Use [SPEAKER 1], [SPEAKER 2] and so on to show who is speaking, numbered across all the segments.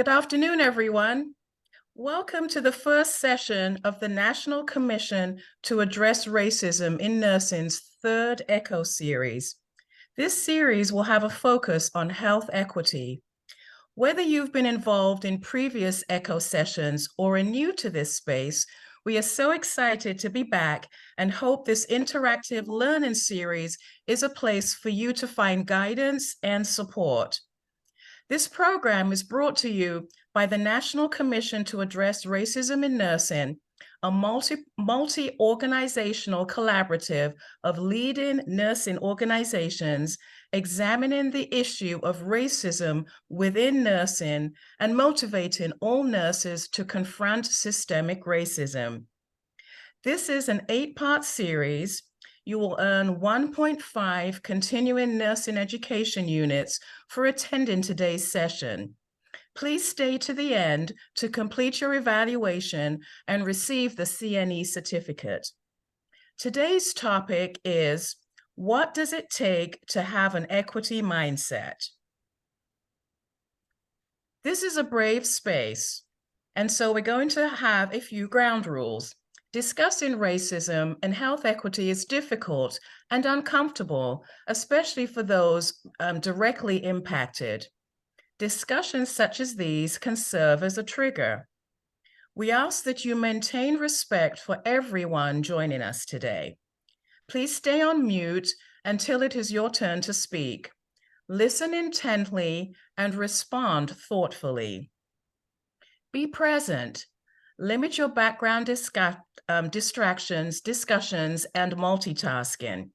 [SPEAKER 1] Good afternoon, everyone. Welcome to the first session of the National Commission to Address Racism in Nursing's third ECHO series. This series will have a focus on health equity. Whether you've been involved in previous ECHO sessions or are new to this space, we are so excited to be back and hope this interactive learning series is a place for you to find guidance and support. This program is brought to you by the National Commission to Address Racism in Nursing, a multi-organizational collaborative of leading nursing organizations examining the issue of racism within nursing and motivating all nurses to confront systemic racism. This is an 8-part series. You will earn 1.5 continuing nursing education units for attending today's session. Please stay to the end to complete your evaluation and receive the CNE certificate. Today's topic is, what does it take to have an equity mindset? This is a brave space, and so we're going to have a few ground rules. Discussing racism and health equity is difficult and uncomfortable, especially for those directly impacted. Discussions such as these can serve as a trigger. We ask that you maintain respect for everyone joining us today. Please stay on mute until it is your turn to speak. Listen intently and respond thoughtfully. Be present. Limit your background distractions, discussions, and multitasking.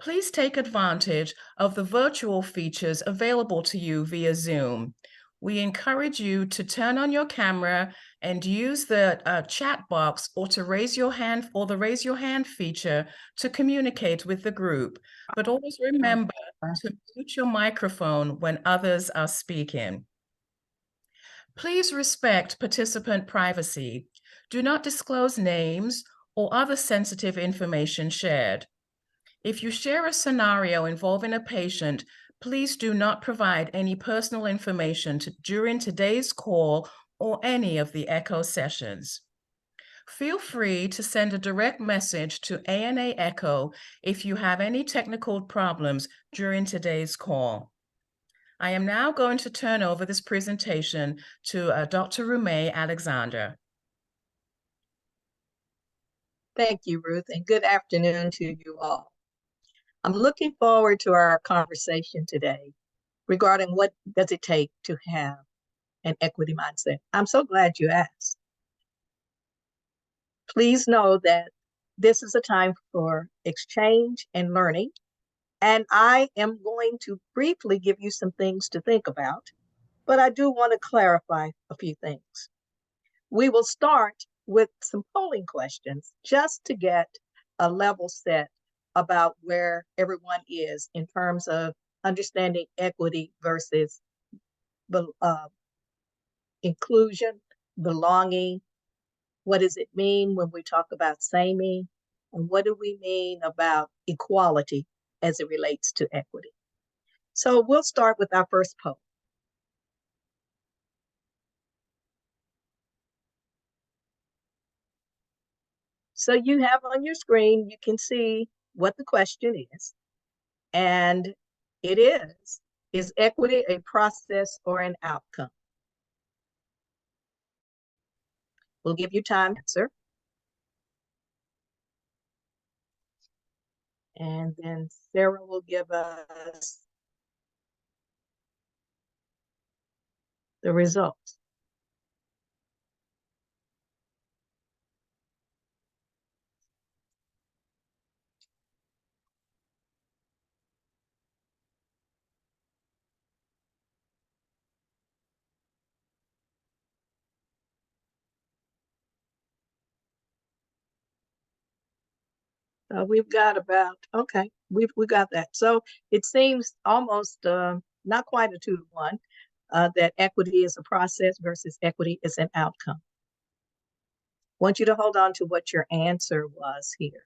[SPEAKER 1] Please take advantage of the virtual features available to you via Zoom. We encourage you to turn on your camera and use the chat box or to raise your hand or the raise your hand feature to communicate with the group. But always remember to mute your microphone when others are speaking. Please respect participant privacy. Do not disclose names or other sensitive information shared. If you share a scenario involving a patient, please do not provide any personal information during today's call or any of the ECHO sessions. Feel free to send a direct message to ANA ECHO if you have any technical problems during today's call. I am now going to turn over this presentation to Dr. Rumay Alexander.
[SPEAKER 2] Thank you, Ruth, and good afternoon to you all. I'm looking forward to our conversation today regarding what does it take to have an equity mindset. I'm so glad you asked. Please know that this is a time for exchange and learning, and I am going to briefly give you some things to think about, but I do want to clarify a few things. We will start with some polling questions just to get a level set about where everyone is in terms of understanding equity versus inclusion, belonging. What does it mean when we talk about saming? And what do we mean about equality as it relates to equity? So we'll start with our first poll. So you have on your screen, you can see what the question is. And it is equity a process or an outcome? We'll give you time to answer. And then Sarah will give us the results. We've got about, okay, we got that. So it seems almost not quite a 2-to-1, that equity is a process versus equity is an outcome. I want you to hold on to what your answer was here.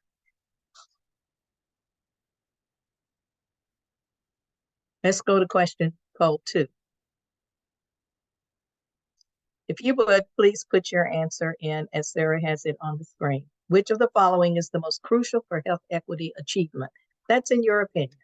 [SPEAKER 2] Let's go to question poll 2. If you would, please put your answer in as Sarah has it on the screen. Which of the following is the most crucial for health equity achievement? That's in your opinion.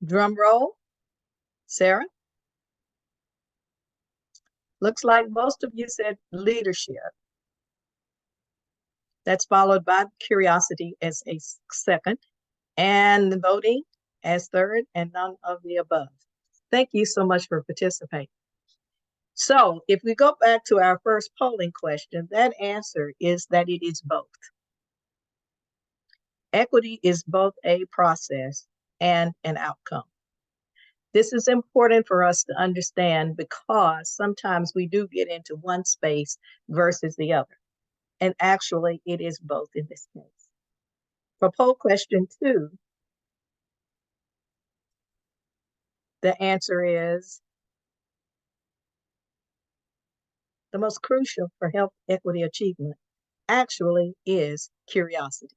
[SPEAKER 2] Drum roll. Sarah? Looks like most of you said leadership. That's followed by curiosity as a second, and voting as third, and none of the above. Thank you so much for participating. So if we go back to our first polling question, that answer is that it is both. Equity is both a process and an outcome. This is important for us to understand because sometimes we do get into one space versus the other. And actually, it is both in this case. For poll question 2, the answer is the most crucial for health equity achievement actually is curiosity.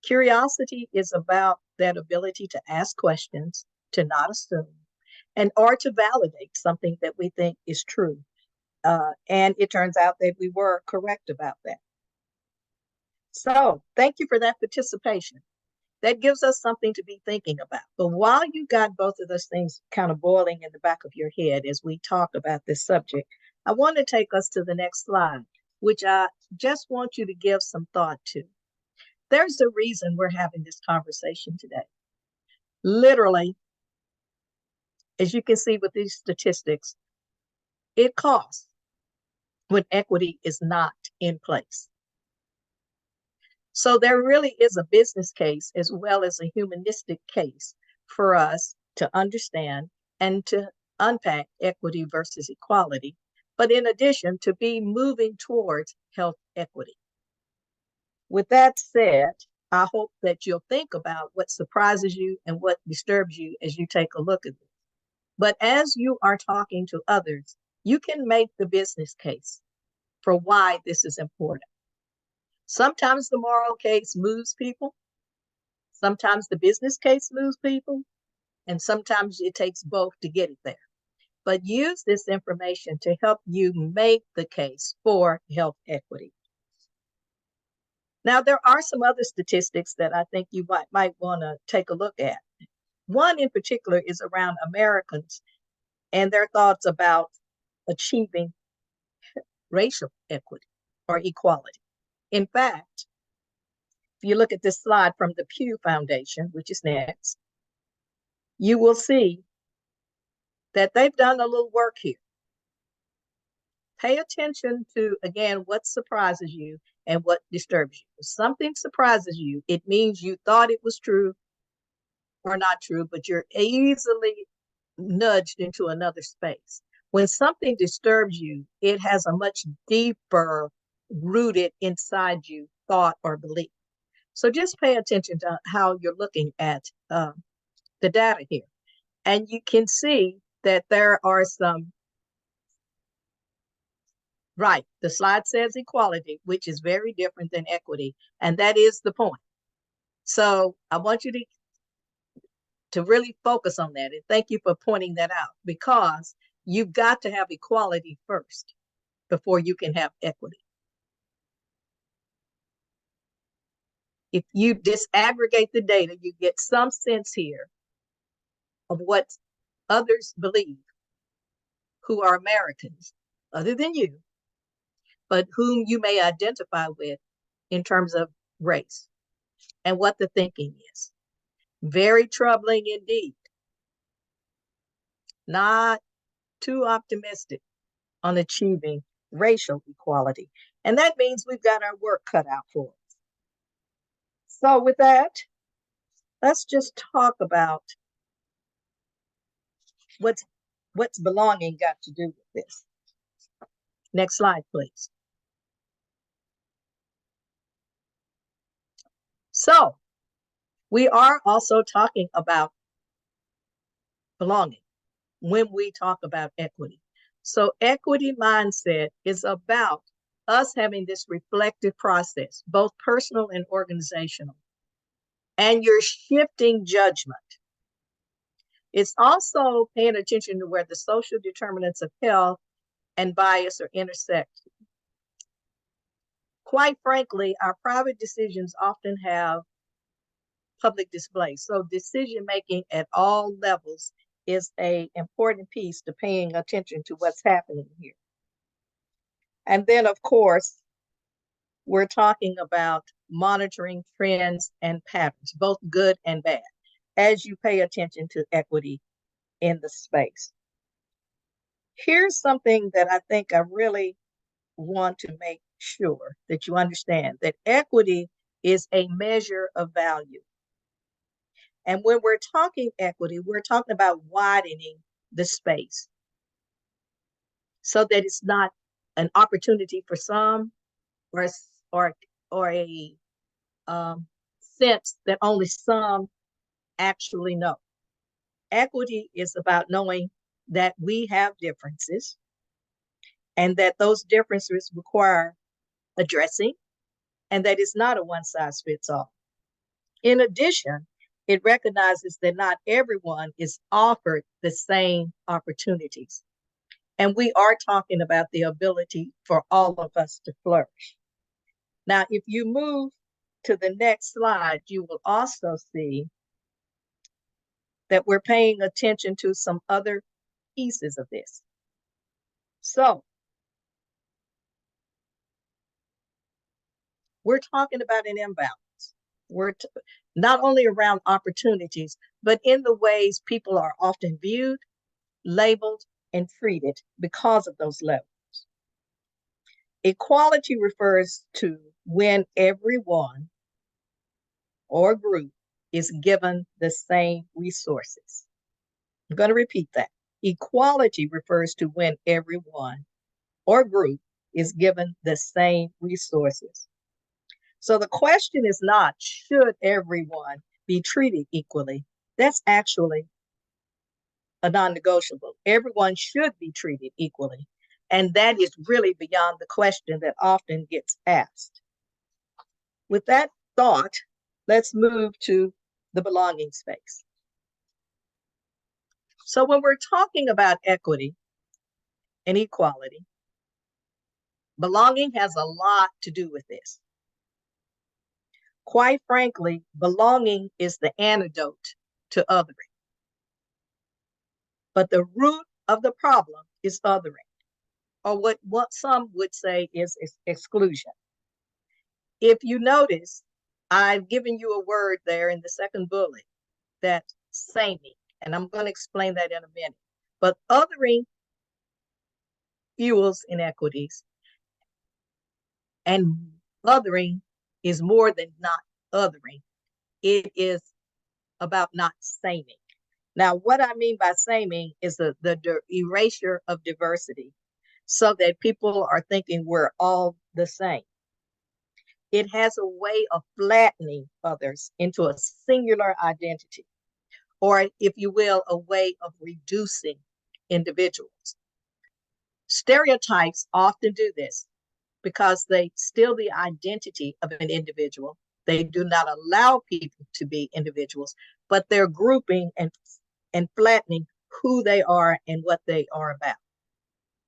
[SPEAKER 2] Curiosity is about that ability to ask questions, to not assume, and or to validate something that we think is true. And it turns out that we were correct about that. So thank you for that participation. That gives us something to be thinking about. But while you got both of those things kind of boiling in the back of your head as we talk about this subject, I want to take us to the next slide, which I just want you to give some thought to. There's a reason we're having this conversation today. Literally, as you can see with these statistics, it costs when equity is not in place. So there really is a business case as well as a humanistic case for us to understand and to unpack equity versus equality, but in addition to be moving towards health equity. With that said, I hope that you'll think about what surprises you and what disturbs you as you take a look at this. But as you are talking to others, you can make the business case for why this is important. Sometimes the moral case moves people. Sometimes the business case moves people. And sometimes it takes both to get it there. But use this information to help you make the case for health equity. Now, there are some other statistics that I think you might want to take a look at. One in particular is around Americans and their thoughts about achieving racial equity or equality. In fact, if you look at this slide from the Pew Foundation, which is next, you will see that they've done a little work here. Pay attention to, again, what surprises you and what disturbs you. If something surprises you, it means you thought it was true or not true, but you're easily nudged into another space. When something disturbs you, it has a much deeper rooted inside you thought or belief. So just pay attention to how you're looking at the data here. And you can see that there are some, right, the slide says equality, which is very different than equity. And that is the point. So I want you to really focus on that. And thank you for pointing that out, because you've got to have equality first before you can have equity. If you disaggregate the data, you get some sense here of what others believe who are Americans, other than you, but whom you may identify with in terms of race and what the thinking is. Very troubling indeed. Not too optimistic on achieving racial equality. And that means we've got our work cut out for us. So with that, let's just talk about what's What's belonging got to do with this? Next slide, please. So we are also talking about belonging when we talk about equity. So equity mindset is about us having this reflective process, both personal and organizational, and you're shifting judgment. It's also paying attention to where the social determinants of health and bias are intersect. Quite frankly, our private decisions often have public display. So decision making at all levels is an important piece to paying attention to what's happening here. And then, of course, we're talking about monitoring trends and patterns, both good and bad, as you pay attention to equity in the space. Here's something that I think I really want to make sure that you understand, that equity is a measure of value. And when we're talking equity, we're talking about widening the space so that it's not an opportunity for some or a sense that only some actually know. Equity is about knowing that we have differences and that those differences require addressing and that it's not a one size fits all. In addition, it recognizes that not everyone is offered the same opportunities. And we are talking about the ability for all of us to flourish. Now, if you move to the next slide, you will also see that we're paying attention to some other pieces of this. So we're talking about an imbalance. We're not only around opportunities, but in the ways people are often viewed, labeled, and treated because of those levels. Equality refers to when everyone or group is given the same resources. I'm going to repeat that. Equality refers to when everyone or group is given the same resources. So the question is not, should everyone be treated equally? That's actually a non-negotiable. Everyone should be treated equally. And that is really beyond the question that often gets asked. With that thought, let's move to the belonging space. So when we're talking about equity and equality, belonging has a lot to do with this. Quite frankly, belonging is the antidote to othering. But the root of the problem is othering, or what some would say is exclusion. If you notice, I've given you a word there in the second bullet, that saming, and I'm going to explain that in a minute. But othering fuels inequities, and othering is more than not othering. It is about not saming. Now, what I mean by saming is the erasure of diversity so that people are thinking we're all the same. It has a way of flattening others into a singular identity, or if you will, a way of reducing individuals. Stereotypes often do this because they steal the identity of an individual. They do not allow people to be individuals, but they're grouping and flattening who they are and what they are about.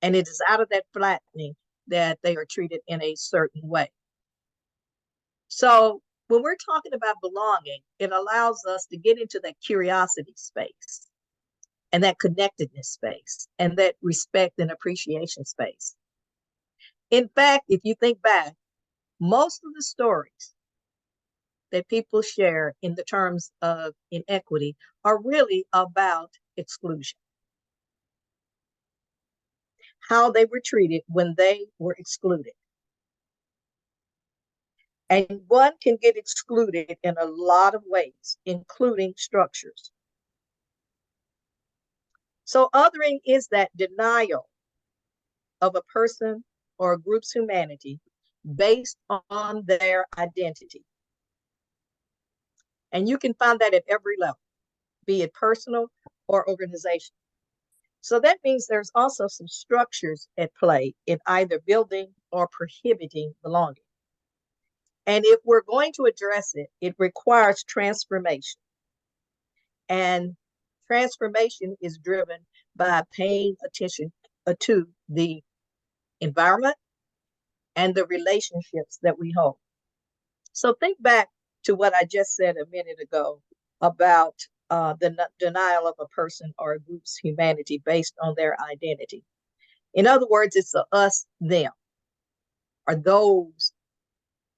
[SPEAKER 2] And it is out of that flattening that they are treated in a certain way. So when we're talking about belonging, it allows us to get into that curiosity space and that connectedness space and that respect and appreciation space. In fact, if you think back, most of the stories that people share in the terms of inequity are really about exclusion. How they were treated when they were excluded. And one can get excluded in a lot of ways, including structures. So othering is that denial of a person or a group's humanity based on their identity. And you can find that at every level, be it personal or organizational. So that means there's also some structures at play in either building or prohibiting belonging. And if we're going to address it, it requires transformation. And transformation is driven by paying attention to the environment and the relationships that we hold. So think back to what I just said a minute ago about the denial of a person or a group's humanity based on their identity. In other words, it's a us, them, or those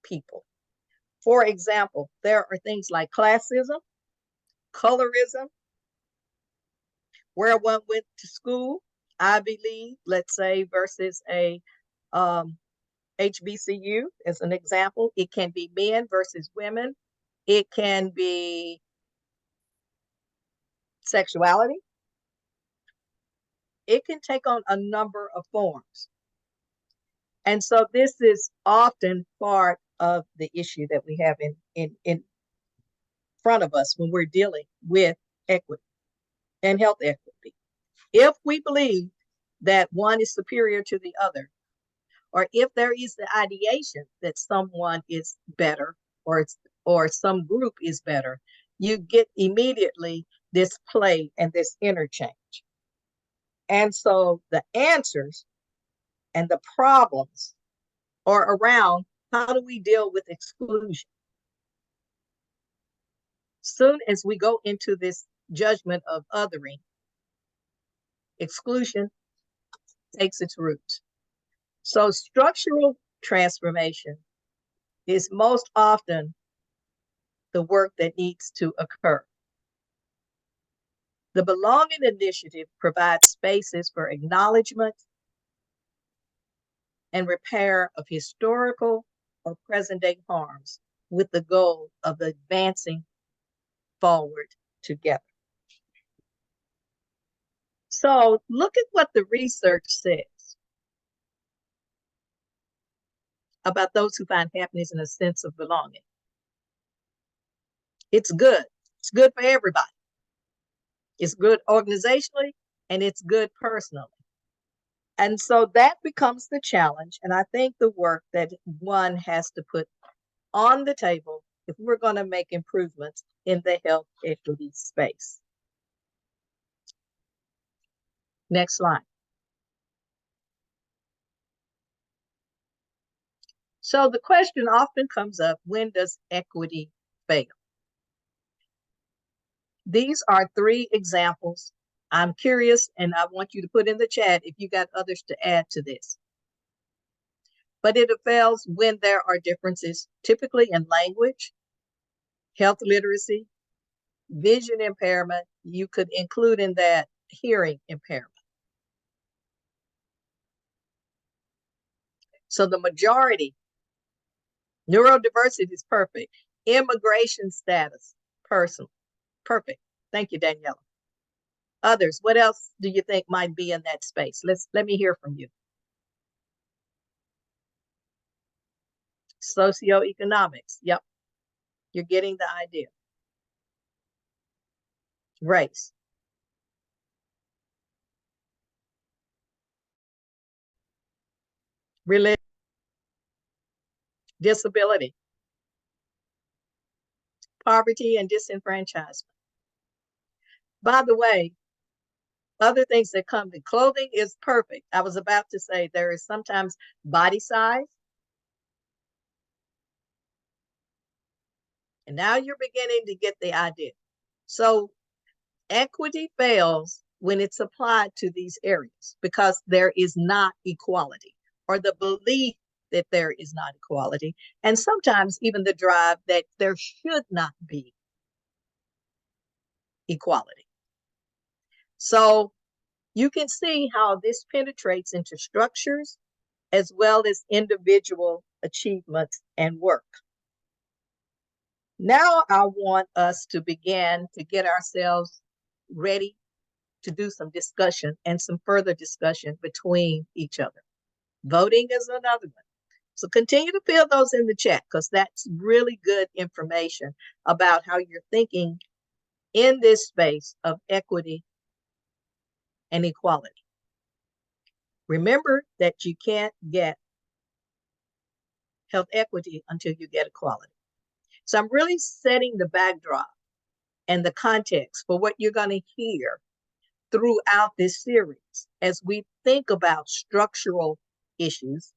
[SPEAKER 2] people. For example, there are things like classism, colorism, where one went to school, Ivy League, let's say, versus a HBCU, as an example. It can be men versus women. It can be sexuality. It can take on a number of forms. And so this is often part of the issue that we have in front of us when we're dealing with equity and health equity. If we believe that one is superior to the other, or if there is the ideation that someone is better or some group is better, you get immediately this play and this interchange. And so the answers and the problems are around how do we deal with exclusion? Soon as we go into this judgment of othering, exclusion takes its roots. So structural transformation is most often the work that needs to occur. The Belonging Initiative provides spaces for acknowledgement and repair of historical or present day harms with the goal of advancing forward together. So look at what the research says about those who find happiness and a sense of belonging. It's good. It's good for everybody. It's good organizationally, and it's good personally. And so that becomes the challenge. And I think the work that one has to put on the table if we're going to make improvements in the health equity space. Next slide. So the question often comes up, when does equity fail? These are 3 examples. I'm curious, and I want you to put in the chat if you got others to add to this. But it fails when there are differences, typically in language, health literacy, vision impairment. You could include in that hearing impairment. So the majority, neurodiversity is perfect. Immigration status, personal, perfect. Thank you, Daniela. Others, what else do you think might be in that space? Let me hear from you. Socioeconomics, yep. You're getting the idea. Race. Religion. Disability. Poverty and disenfranchisement. By the way, other things that come to clothing is perfect. I was about to say there is sometimes body size. And now you're beginning to get the idea. So equity fails when it's applied to these areas because there is not equality, or the belief that there is not equality, and sometimes even the drive that there should not be equality. So you can see how this penetrates into structures as well as individual achievements and work. Now I want us to begin to get ourselves ready to do some discussion and some further discussion between each other. Voting is another one. So continue to fill those in the chat because that's really good information about how you're thinking in this space of equity and equality. Remember that you can't get health equity until you get equality. So I'm really setting the backdrop and the context for what you're going to hear throughout this series as we think about structural issues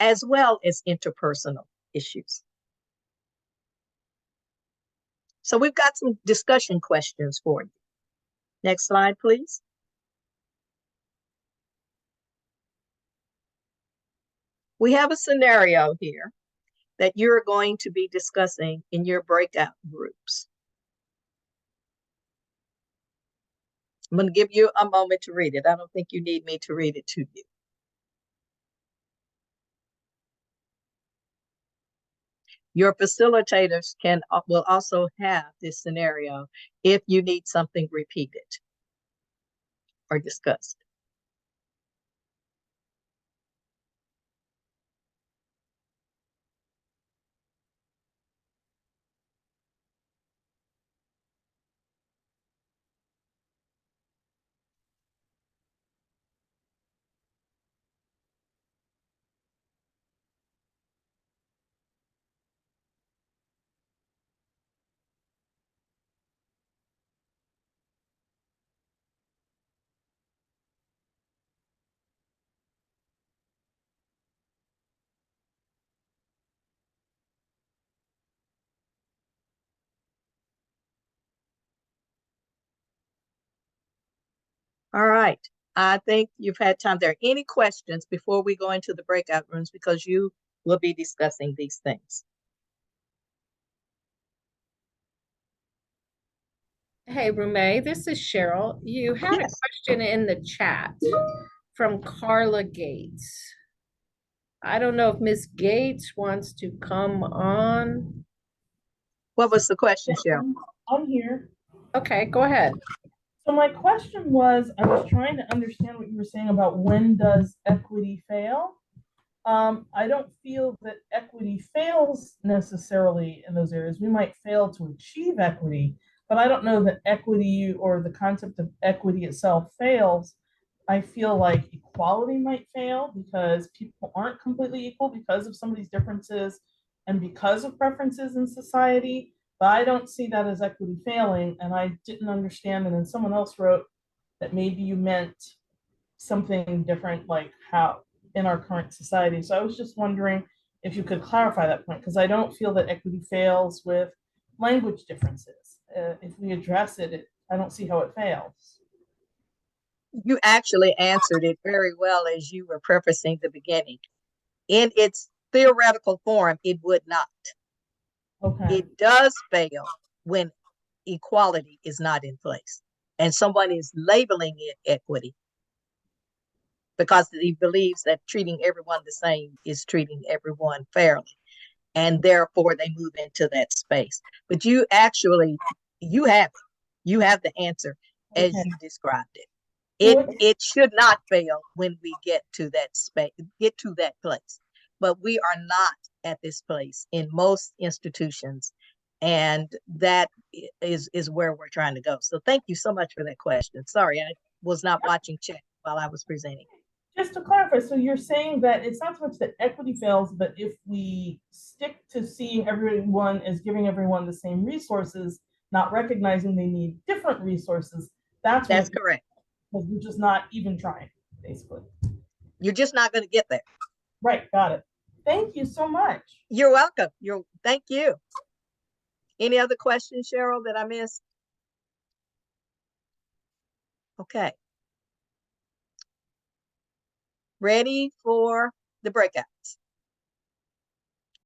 [SPEAKER 2] as well as interpersonal issues. So we've got some discussion questions for you. Next slide, please. We have a scenario here that you're going to be discussing in your breakout groups. I'm going to give you a moment to read it. I don't think you need me to read it to you. Your facilitators will also have this scenario if you need something repeated or discussed. All right. I think you've had time. There are any questions before we go into the breakout rooms because you will be discussing these things.
[SPEAKER 3] Hey, Rumay, this is Cheryl. You had
[SPEAKER 2] Yes.
[SPEAKER 3] a question in the chat from Carla Gates. I don't know if Miss Gates wants to come on.
[SPEAKER 2] What was the question, Cheryl?
[SPEAKER 4] I'm here.
[SPEAKER 3] Okay, go ahead.
[SPEAKER 4] So my question was, I was trying to understand what you were saying about when does equity fail? I don't feel that equity fails necessarily in those areas. We might fail to achieve equity, but I don't know that equity or the concept of equity itself fails. I feel like equality might fail because people aren't completely equal because of some of these differences and because of preferences in society. But I don't see that as equity failing, and I didn't understand. And then someone else wrote that maybe you meant something different, like how in our current society. So I was just wondering if you could clarify that point, because I don't feel that equity fails with language differences. If we address it, I don't see how it fails.
[SPEAKER 2] You actually answered it very well as you were prefacing the beginning. In its theoretical form, it would not.
[SPEAKER 4] Okay.
[SPEAKER 2] It does fail when equality is not in place and someone is labeling it equity because he believes that treating everyone the same is treating everyone fairly, and therefore they move into that space. But you actually, you have the answer as
[SPEAKER 4] Okay.
[SPEAKER 2] you described it.
[SPEAKER 4] So
[SPEAKER 2] It should not fail when we get to that space, get to that place. But we are not at this place in most institutions, and that is where we're trying to go. So thank you so much for that question. Sorry, I was not watching chat while I was presenting.
[SPEAKER 4] just to clarify, so you're saying that it's not so much that equity fails, but if we stick to seeing everyone as giving everyone the same resources, not recognizing they need different resources, that's
[SPEAKER 2] correct.
[SPEAKER 4] Because we're just not even trying, basically.
[SPEAKER 2] You're just not going to get there.
[SPEAKER 4] Right, got it. Thank you so much.
[SPEAKER 2] You're welcome. Thank you. Any other questions, Cheryl, that I missed? Okay. Ready for the breakouts.